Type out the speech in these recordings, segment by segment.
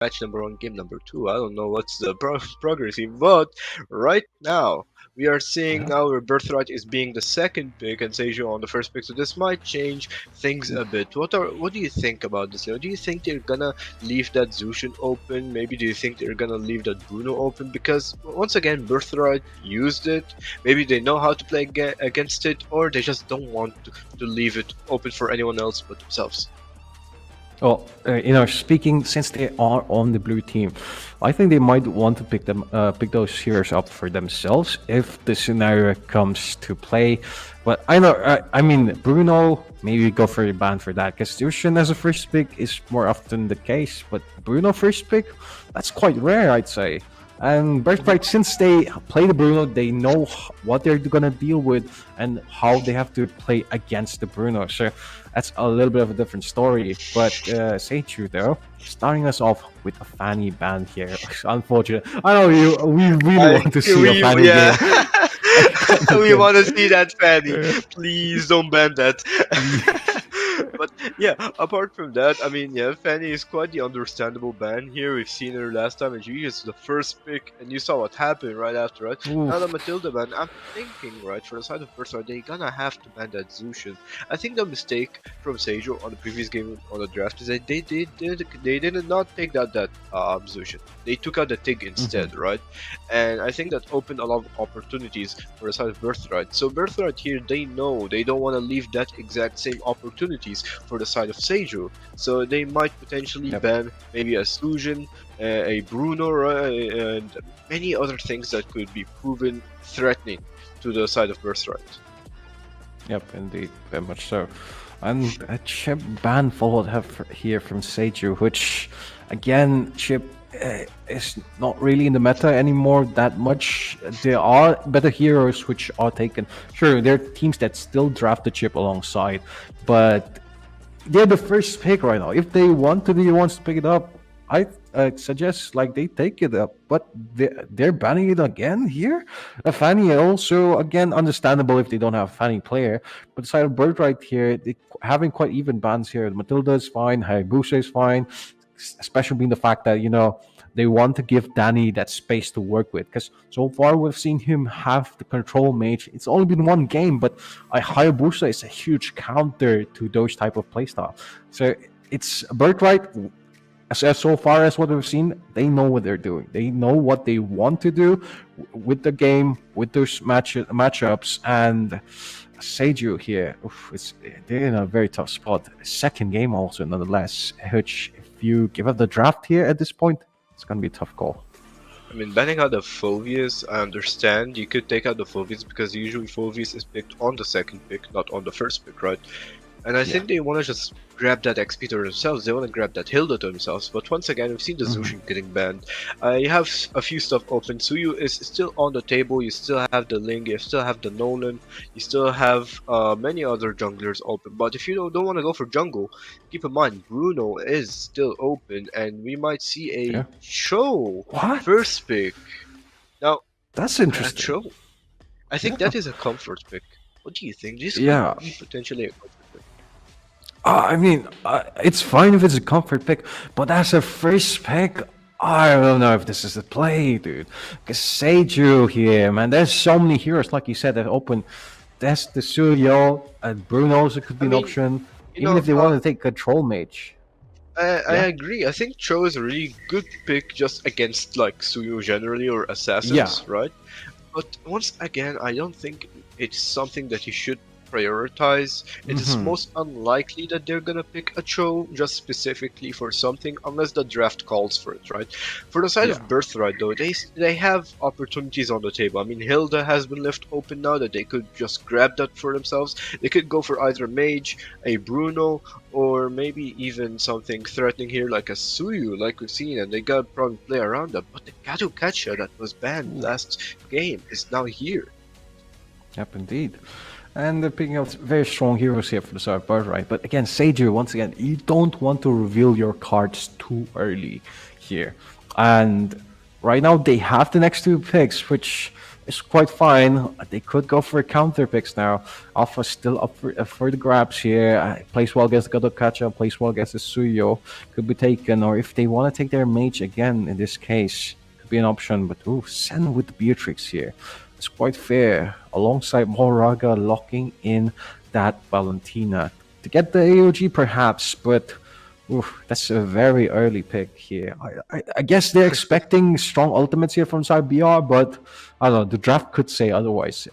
match number 1, game number 2. I don't know what's the progress here, but right now we are seeing Yeah. our Birthright is being the second pick and SEIJU on the first pick, so this might change things a bit. What do you think about this? Do you think they're gonna leave that Zushin open? Maybe do you think they're gonna leave that Bruno open? Because once again, Birthright used it. Maybe they know how to play against it, or they just don't want to leave it open for anyone else but themselves. Well, speaking since they are on the blue team, I think they might want to pick those heroes up for themselves if the scenario comes to play. But I know, I mean, Bruno, maybe go for a ban for that because Lucian as a first pick is more often the case. But Bruno first pick, that's quite rare, I'd say. And Birthright, since they play the Bruno, they know what they're gonna deal with and how they have to play against the Bruno. So that's a little bit of a different story. But SEIJU, though, starting us off with a Fanny ban here. It's unfortunate. I know we really want to see a Fanny yeah. game. We want to see that Fanny. Please don't ban that. But yeah, apart from that, I mean, yeah, Fanny is quite the understandable ban here. We've seen her last time, and she is the first pick, and you saw what happened right after, right? Now the Matilda ban, I'm thinking, right, for the side of Bertha, they're gonna have to ban that Zushin. I think the mistake from SEIJU on the previous game on the draft is that they did not take that Zushin. They took out the Tig instead, right? And I think that opened a lot of opportunities for the side of Birthright. So Birthright here, they know they don't want to leave that exact same opportunities for the side of SEIJU. So they might potentially ban maybe a Sujin, a Bruno, and many other things that could be proven threatening to the side of Birthright. Yep, indeed, very much so. And a chip ban followed here from SEIJU, which, again, chip is not really in the meta anymore that much. There are better heroes which are taken. Sure, there are teams that still draft the chip alongside, but they're the first pick right now. If they want to be the ones to pick it up, I suggest like they take it up, but they're banning it again here. A Fanny also again understandable if they don't have a Fanny player, but the side of Birthright here, they having quite even bans here. Matilda is fine, Hayabusa is fine, especially being the fact that they want to give Danny that space to work with because so far we've seen him have the control mage. It's only been one game, but Hayabusa is a huge counter to those type of playstyle. So it's Birthright. As so far as what we've seen, they know what they're doing. They know what they want to do with the game, with those matchups, and SEIJU here, they're in a very tough spot. Second game also, nonetheless, which if you give up the draft here at this point, it's going to be a tough call. I mean, banning out the Phoveus, I understand. You could take out the Phoveus because usually Phoveus is picked on the second pick, not on the first pick, right? And I think they want to just grab that XP to themselves. They want to grab that Hilda to themselves. But once again, we've seen the Zushin getting banned. You have a few stuff open. Suyu is still on the table. You still have the Ling. You still have the Nolan. You still have many other junglers open. But if you don't want to go for jungle, keep in mind Bruno is still open, and we might see a Cho first pick. Now that's interesting. Cho, I think that is a comfort pick. What do you think? This could be potentially a comfort pick. I mean, it's fine if it's a comfort pick, but as a first pick, I don't know if this is the play, dude. Because SEIJU here, man, there's so many heroes, like you said, that open. There's the Suryo, and Bruno's it could be an option, even if they want to take Control Mage. I agree. I think Cho is a really good pick just against like Suyu generally or assassins, right? But once again, I don't think it's something that you should prioritize. It is most unlikely that they're gonna pick a Cho just specifically for something unless the draft calls for it, right? For the side of Birthright though, they have opportunities on the table. I mean, Hilda has been left open now that they could just grab that for themselves. They could go for either Mage, a Bruno, or maybe even something threatening here like a Suyu, like we've seen, and they gotta probably play around that. But the Gato Kacha that was banned last game is now here. Yep, indeed. And they're picking out very strong heroes here for the side of Birthright. But again, SEIJU, once again, you don't want to reveal your cards too early here. And right now they have the next two picks, which is quite fine. They could go for counter picks now. Alpha's still up for the grabs here. Plays well against Gadokacha, plays well against the Suyo. Could be taken, or if they want to take their mage again in this case, could be an option. But Sen with the Beatrix here. It's quite fair. Alongside Moraga locking in that Valentina. To get the AOG perhaps, but that's a very early pick here. I guess they're expecting strong ultimates here from side BR, but I don't know. The draft could say otherwise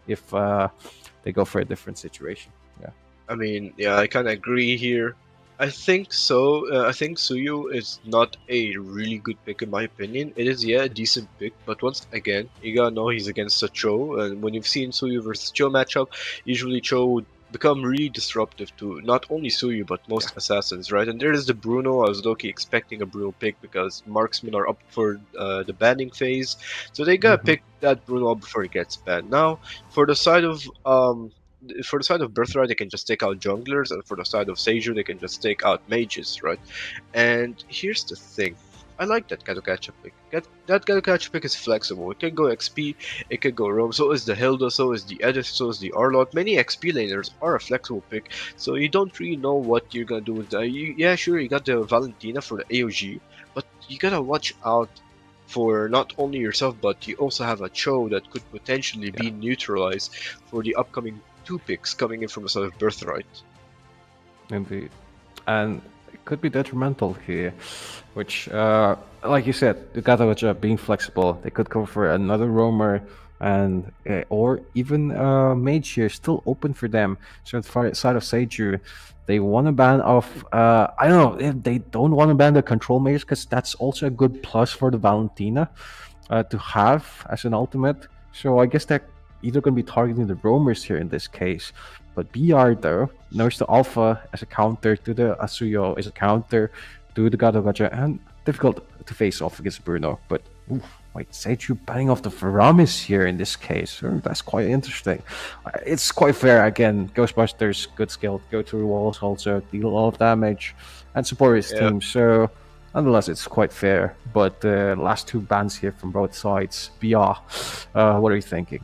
if they go for a different situation. Yeah. I mean, yeah, I kind of agree here. I think so. I think Suyu is not a really good pick in my opinion. It is, yeah, a decent pick, but once again, you gotta know he's against a Cho, and when you've seen Suyu versus Cho matchup, usually Cho would become really disruptive to not only Suyu but most assassins, right? And there is the Bruno. I was low-key expecting a Bruno pick because marksmen are up for the banning phase, so they gotta pick that Bruno up before he gets banned. Now, for the side of Birthright, they can just take out junglers, and for the side of SEIJU, they can just take out mages, right? And here's the thing. I like that Gadokacha pick. That Gadokacha pick is flexible. It can go XP, it can go roam, so is the Hilda, so is the Edith, so is the Arlott. Many XP laners are a flexible pick, so you don't really know what you're gonna do with that. Yeah, sure, you got the Valentina for the AOG, but you gotta watch out for not only yourself, but you also have a Cho that could potentially be neutralized for the upcoming 2 picks coming in from the side of Birthright. Indeed. And it could be detrimental here, which, like you said, the Gatawacha being flexible, they could go for another roamer, and or even mage here, still open for them. So the side of SEIJU, they want to ban off, I don't know, if they don't want to ban the control mages, because that's also a good plus for the Valentina to have as an ultimate. So I guess they're either going to be targeting the roamers here in this case. But BR, though, knows the Alpha as a counter to the Asuyo, is a counter to the Gadogaja, and difficult to face off against Bruno. But, wait, SEIJU banning off the Varamis here in this case. That's quite interesting. It's quite fair. Again, Ghostbusters, good skill, go through walls also, deal a lot of damage, and support his team. So, nonetheless, it's quite fair. But the last 2 bans here from both sides, BR, what are you thinking?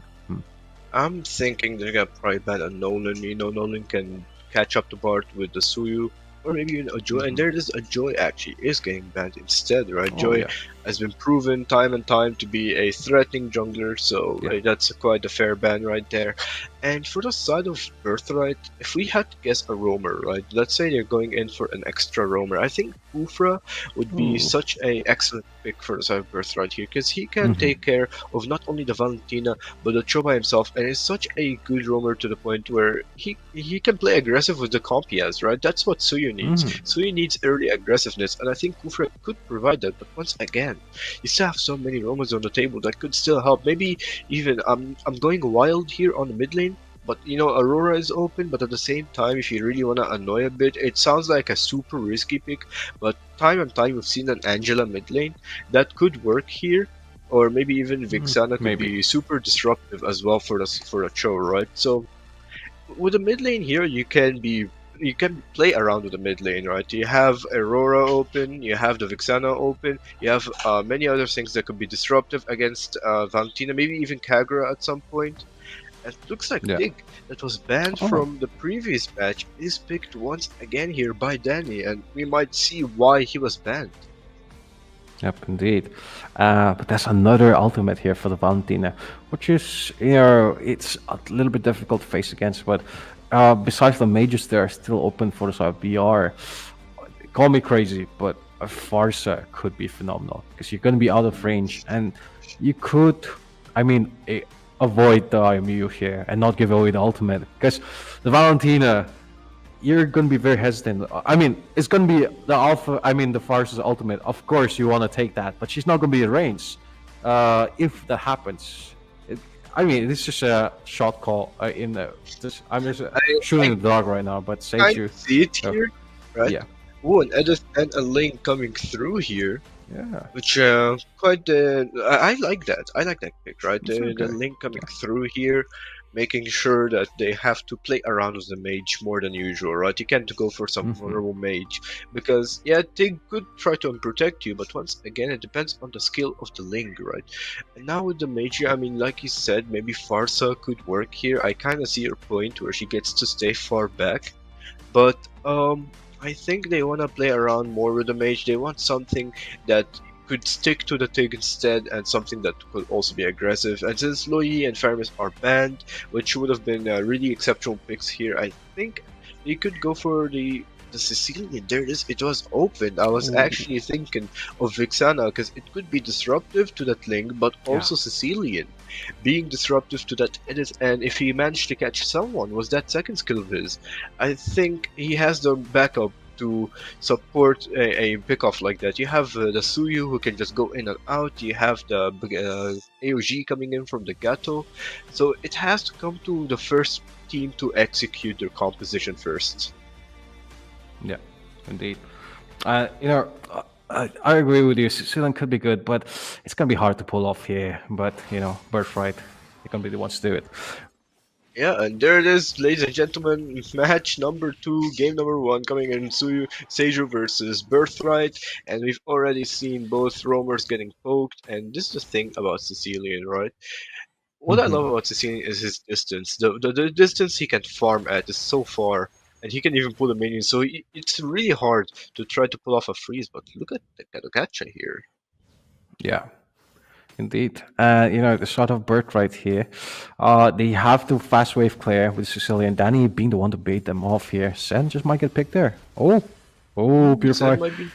I'm thinking they're gonna probably ban a Nolan. You know, Nolan can catch up the Bart with the Suyu, or maybe even a Joy. And there it is, a Joy actually is getting banned instead, right? Joy has been proven time and time to be a threatening jungler, so that's quite a fair ban right there. And for the side of Birthright, if we had to guess a roamer, right? Let's say they're going in for an extra roamer. I think Ufra would be such a excellent pick for the side of Birthright here, because he can take care of not only the Valentina, but the Cho by himself, and is such a good roamer to the point where he can play aggressive with the comp he has, right? That's what Suyu needs. Suyu needs early aggressiveness, and I think Ufra could provide that, but once again, you still have so many roamers on the table that could still help. Maybe even I'm going wild here on the mid lane, but you know, Aurora is open, but at the same time, if you really want to annoy a bit, it sounds like a super risky pick, but time and time we've seen an Angela mid lane that could work here, or maybe even Vixana could be super disruptive as well for a Cho, right? So with the mid lane here, you can play around with the mid lane, right? You have Aurora open, you have the Vixana open, you have many other things that could be disruptive against Valentina, maybe even Kagura at some point. It looks like Pig, that was banned from the previous match, is picked once again here by Danny, and we might see why he was banned. Yep, indeed. But there's another ultimate here for the Valentina, which is, you know, it's a little bit difficult to face against, but besides the mages, they are still open for the side of BR. Call me crazy, but a Farsa could be phenomenal, because you're going to be out of range, and you could, I mean, avoid the IMU here and not give away the ultimate, because the Valentina, you're going to be very hesitant. I mean, it's going to be the Alpha, I mean, the Farsa's ultimate. Of course, you want to take that, but she's not going to be in range. If that happens, I mean, it's just a shot call. I'm just shooting the dog right now, but SEIJU. I see it here, right? Yeah. Oh, an Edith and a Link coming through here. Yeah. Which quite I like that. I like that pick, right? The Link coming through here. making sure that they have to play around with the mage more than usual, right? You can't go for some vulnerable mage because yeah, they could try to protect you, but once again, it depends on the skill of the link, right? And now with the mage, I mean, like you said, maybe Farsa could work here. I kind of see your point where she gets to stay far back, but I think they want to play around more with the mage. They want something that could stick to the tick instead, and something that could also be aggressive. And since Loyi and Faramis are banned, which would have been really exceptional picks here, I think they could go for the Sicilian. There it is. It was open. I was actually thinking of Vixana because it could be disruptive to that link, but also Sicilian being disruptive to that edit. And if he managed to catch someone, was that second skill of his, I think he has the backup to support a pickoff like that. You have the SEIJU who can just go in and out. You have the AOG coming in from the Gato. So it has to come to the first team to execute their composition first. Yeah, indeed. You know, I agree with you. Sicilian could be good, but it's gonna be hard to pull off here. But you know, Birthright, they're gonna be the ones to do it. Yeah, and there it is, ladies and gentlemen. Match number 2, game number 1, coming in SEIJU versus Birthright. And we've already seen both roamers getting poked. And this is the thing about Sicilian, right? What I love about Sicilian is his distance. The distance he can farm at is so far. And he can even pull a minion, so it's really hard to try to pull off a freeze. But look at the gacha here. Yeah, indeed. You know, the sort of Birthright here. They have to fast wave clear with Sicilian. Danny being the one to bait them off here. Sen just might get picked there. Oh, Purify. Sen might be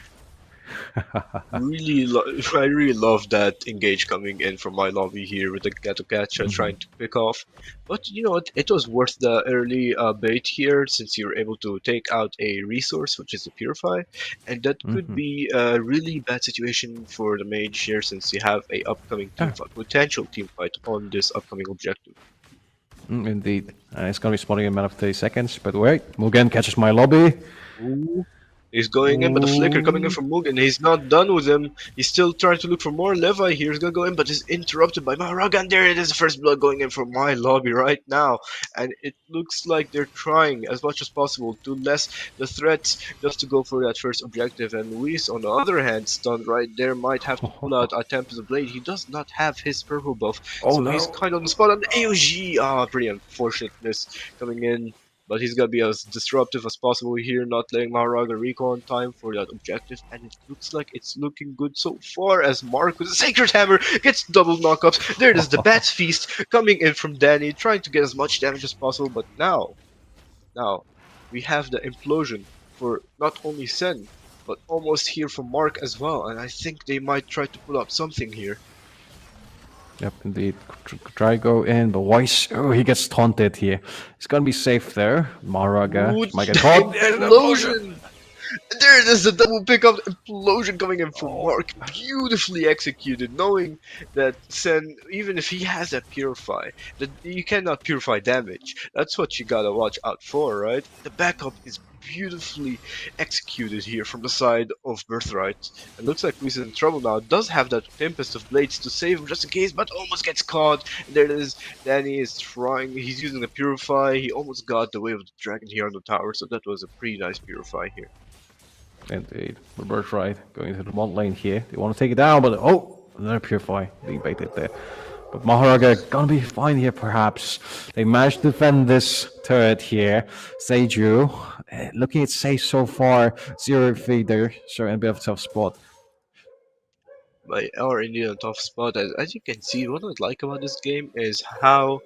I really love that engage coming in from my lobby here with the Gato Gacha trying to pick off. But you know what, it was worth the early bait here, since you're able to take out a resource, which is the Purify, and that could be a really bad situation for the mage here, since you have a upcoming team fight, potential team fight on this upcoming objective. Indeed. It's going to be spawning in a matter of 30 seconds, but wait, Mugen catches my lobby. Ooh. He's going in, but the flicker coming in from Mugen. He's not done with him. He's still trying to look for more. Levi here is gonna go in, but is interrupted by Maharaga. And there it is, the first blood going in from my lobby right now. And it looks like they're trying as much as possible to less the threats just to go for that first objective. And Luis, on the other hand, stunned right there, might have to pull out a Tempest Blade. He does not have his purple buff, so he's kind of on the spot on the AOG. Pretty unfortunate miss coming in. But he's gonna be as disruptive as possible here, not letting Maharaga recon time for that objective, and it looks like it's looking good so far as Mark with a Sacred Hammer gets double knockups. There it is, the Bat's Feast coming in from Danny, trying to get as much damage as possible, but now we have the implosion for not only Sen, but almost here from Mark as well, and I think they might try to pull out something here. Yep, indeed. Try go in, but Weiss, he gets taunted here. He's gonna be safe there. Maharaga might get caught. Implosion! There it is, the double pickup implosion coming in from Mark. Beautifully executed, knowing that Sen, even if he has that purify, that you cannot purify damage. That's what you gotta watch out for, right? The backup is beautifully executed here from the side of Birthright. It looks like Luis is in trouble now. Does have that Tempest of Blades to save him just in case, but almost gets caught. And there it is. Danny is trying. He's using the Purify. He almost got the Wave of the Dragon here on the tower, so that was a pretty nice Purify here. Indeed. The Birthright going into the bot lane here. They want to take it down, but another Purify being baited there. But Maharaga gonna be fine here, perhaps. They managed to defend this turret here. SEIJU, looking at safe so far. 0 feeder, so in a bit of a tough spot. They are indeed a tough spot. As you can see, what I like about this game is how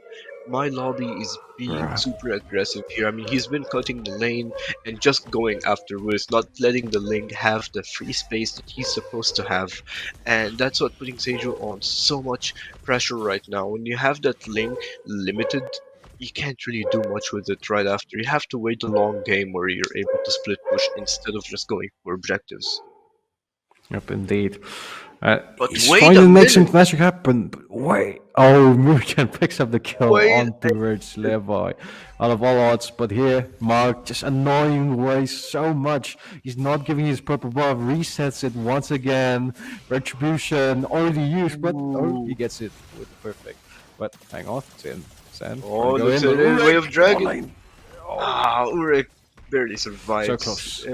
my lobby is being super aggressive here. I mean, he's been cutting the lane and just going afterwards, not letting the link have the free space that he's supposed to have. And that's what putting SEIJU on so much pressure right now. When you have that link limited, you can't really do much with it right after. You have to wait the long game where you're able to split push instead of just going for objectives. Yep, indeed. But he's wait trying a to make minute. some magic happen. But wait. Oh, Mugen picks up the kill on towards Levi. Out of all odds. But here, Mark just annoying Weiss so much. He's not giving his purple buff. Resets it once again. Retribution already used, but he gets it with the perfect. But hang on, it's in. Sand, Oh, trying to go looks in, but at it. Way of Ulrich, come on, Dragon. lane. Oh, Ah, Urek barely so survives. close.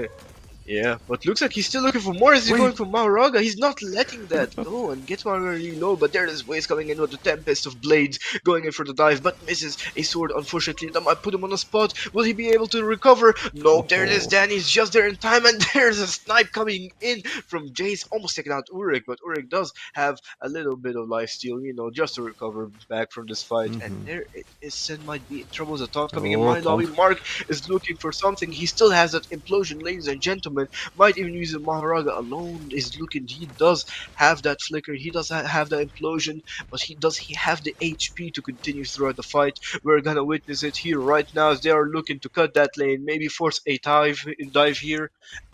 Yeah, but looks like he's still looking for more as he's going Wait, for Maharaga. He's not letting that go and gets Maharaga really low, but there is Waze coming in with the Tempest of Blades, going in for the dive, but misses a sword, unfortunately. That might put him on a spot. Will he be able to recover? No, there it is. oh, Danny's just there in time, and there's a snipe coming in from Jace, almost taking out Urek, but Urek does have a little bit of life steal, just to recover back from this fight. And there it is. Sen might be in trouble. The taunt coming in oh, my lobby. taunt. Mark is looking for something. He still has that implosion, ladies and gentlemen. Might even use the Maharaga alone. Is looking. He does have that flicker. He does have that implosion, but he have the HP to continue throughout the fight? We're gonna witness it here right now as they are looking to cut that lane, maybe force a dive here,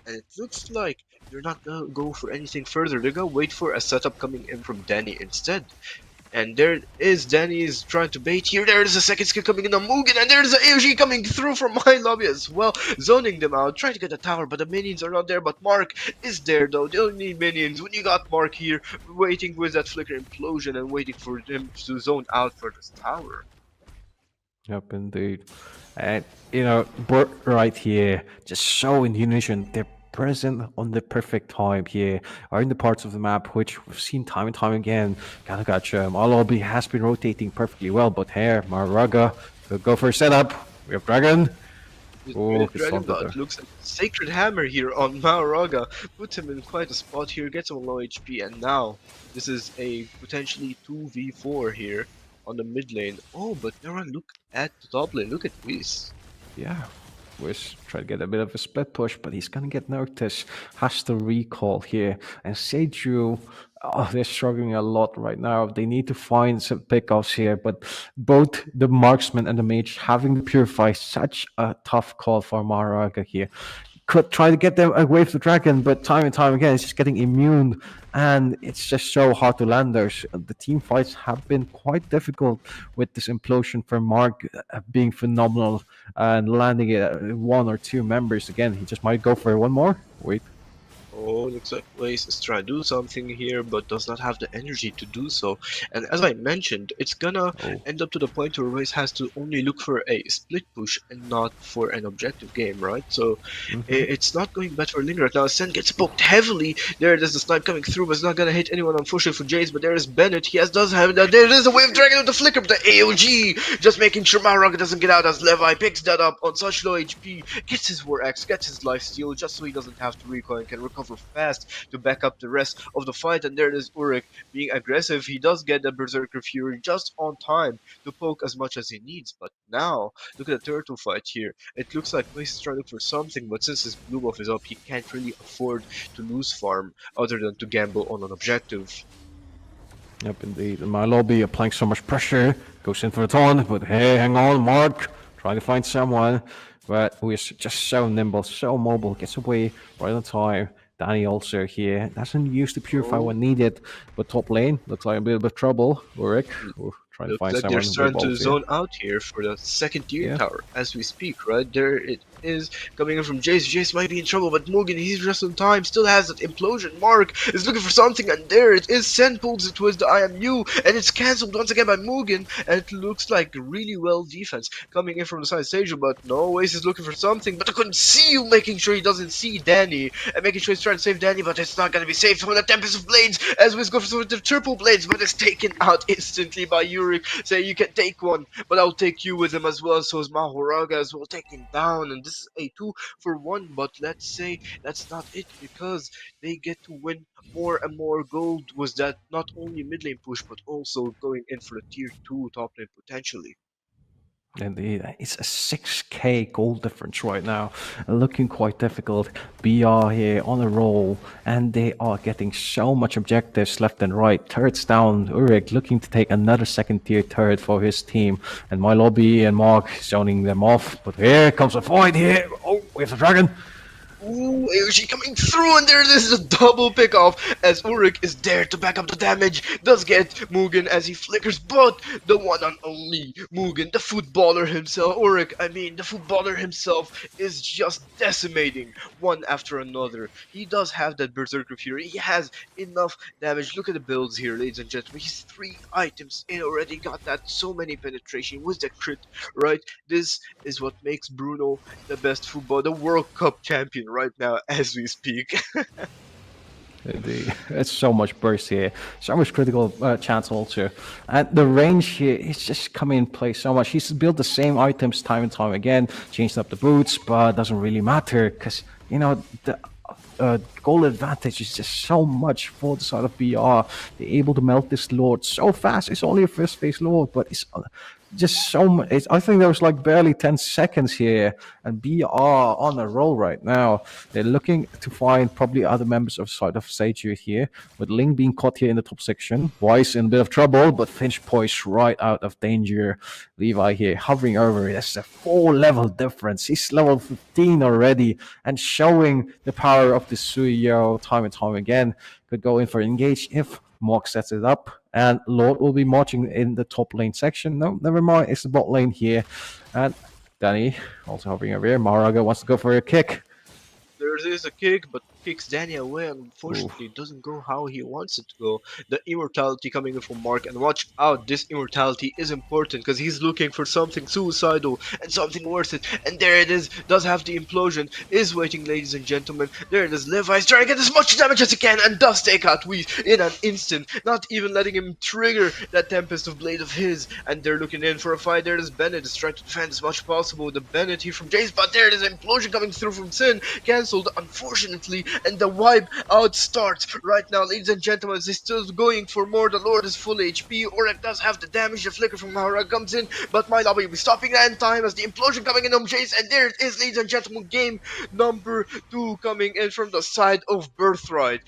and it looks like they're not gonna go for anything further. They're gonna wait for a setup coming in from Danny instead. And there is Danny is trying to bait here. There is a second skill coming in on Mugen, and there's an AOG coming through from my lobby as well, zoning them out, trying to get the tower, but the minions are not there. But Mark is there though. They don't need minions when you got Mark here, waiting with that flicker implosion and waiting for them to zone out for this tower. Yep, indeed. And, BIRTHRIGHT here, just so in unison. They're present on the perfect time here, are in the parts of the map which we've seen time and time again. Gotcha. Our lobby has been rotating perfectly well, but here, Maharaga will go for a setup. We have Dragon. Oh, Dragon Blood looks like Sacred Hammer here on Maharaga. Puts him in quite a spot here, gets him low HP, and now this is a potentially 2v4 here on the mid lane. Oh, but Neuron, look at the top lane. Look at this. Yeah, Wiz try to get a bit of a split push, but he's gonna get noticed. Has to recall here. And SEIJU, they're struggling a lot right now. They need to find some pickoffs here, but both the marksman and the mage having to purify such a tough call for Maharaga here. Could try to get them away from the dragon, but time and time again, it's just getting immune, and it's just so hard to land those. The team fights have been quite difficult with this implosion for Mark being phenomenal and landing it one or two members. Again, he just might go for one more. Wait. Oh, looks like Waze is trying to do something here, but does not have the energy to do so. And as I mentioned, it's gonna end up to the point where Waze has to only look for a split push and not for an objective game, right? So it's not going bad for Ling right now. Sen gets poked heavily. There's the snipe coming through, but it's not gonna hit anyone, unfortunately for Jace. But there is Bennett. He does have that. There is a Wave Dragon with the flicker, but the AOG just making sure Maharaga doesn't get out as Levi picks that up on such low HP, gets his War Axe, gets his life steal, just so he doesn't have to recoil and can recover fast to back up the rest of the fight. And there is Urek being aggressive. He does get the Berserker Fury just on time to poke as much as he needs. But now, look at the turtle fight here. It looks like Waze is trying to look for something, but since his blue buff is up, he can't really afford to lose farm other than to gamble on an objective. Yep, indeed. My lobby applying so much pressure, goes in for the taunt, but hey, hang on, Mark, trying to find someone, but who is just so nimble, so mobile, gets away right on time. Danny also here doesn't use the purify when needed, but top lane looks like a bit of trouble. Ulrich, trying to find Looks like someone. they're starting to zone out here for the second tier tower as we speak, right? There it is coming in from Jace. Jace might be in trouble, but Mugen, he's just on time, still has that implosion. Mark is looking for something, and there it is. Sen pulls it with the IMU, and it's cancelled once again by Mugen, and it looks like really well defense coming in from the side of SEIJU, but no, Ace is looking for something, but I couldn't see you, making sure he doesn't see Danny, and making sure he's trying to save Danny, but it's not gonna be safe from the Tempest of Blades, as Wiz goes for the triple blades, but it's taken out instantly by Yurik. Say, you can take one, but I'll take you with him as well. So is Maharaga as well, taken down, and this is a 2-for-1. But let's say that's not it, because they get to win more and more gold. Was that not only mid lane push, but also going in for the tier 2 top lane potentially. Indeed, it's a 6k goal difference right now, looking quite difficult. BR here on a roll, and they are getting so much objectives left and right. Turrets down, Ulrich looking to take another second tier turret for his team, and my lobby and Mark zoning them off. But here comes a fight here. Oh, we have the dragon. Ooh, Aoshi coming through, and there it is, a double pickoff as Ulrich is there to back up the damage. Does get Mugen as he flickers, but the one and only Mugen, the footballer himself, Ulrich, I mean, the footballer himself is just decimating one after another. He does have that Berserker Fury. He has enough damage. Look at the builds here, ladies and gentlemen. He's 3 items in already. Got that so many penetration with the crit, right? This is what makes Bruno the best football, the World Cup champion right now as we speak. It's so much burst here, so much critical chance also. And the range here is just coming in play so much. He's built the same items time and time again, changed up the boots, but it doesn't really matter because, you know, the goal advantage is just so much for the side of BR. They're able to melt this Lord so fast. It's only a first phase Lord, but it's just so much. I think there was like barely 10 seconds here, and BR on a roll right now. They're looking to find probably other members of side of SEIJU here, with Ling being caught here in the top section. Weiss in a bit of trouble, but Finch poised right out of danger. Levi here hovering over it. That's a 4-level difference. He's level 15 already, and showing the power of the Suyo time and time again. Could go in for engage if Morg sets it up, and Lord will be marching in the top lane section. No, never mind, it's the bot lane here. And Danny also hovering over here. Maraga wants to go for a kick. There is a kick, but kicks Danny away, and unfortunately it doesn't go how he wants it to go. The immortality coming in from Mark, and watch out, this immortality is important because he's looking for something suicidal and something worth it. And there it is, does have the implosion, is waiting, ladies and gentlemen. There it is, Levi's trying to get as much damage as he can, and does take out Weiss in an instant, not even letting him trigger that Tempest of Blade of his. And they're looking in for a fight. There it is, Bennett is trying to defend as much as possible. The Bennett here from Jace, but there it is, implosion coming through from Sin, cancelled unfortunately, and the wipe out starts right now, ladies and gentlemen. He's still going for more. The Lord is full HP, or it does have the damage. The flicker from Mahara comes in, but my lobby will be stopping that in time as the implosion coming in on Jace, and there it is, ladies and gentlemen, game number 2 coming in from the side of Birthright.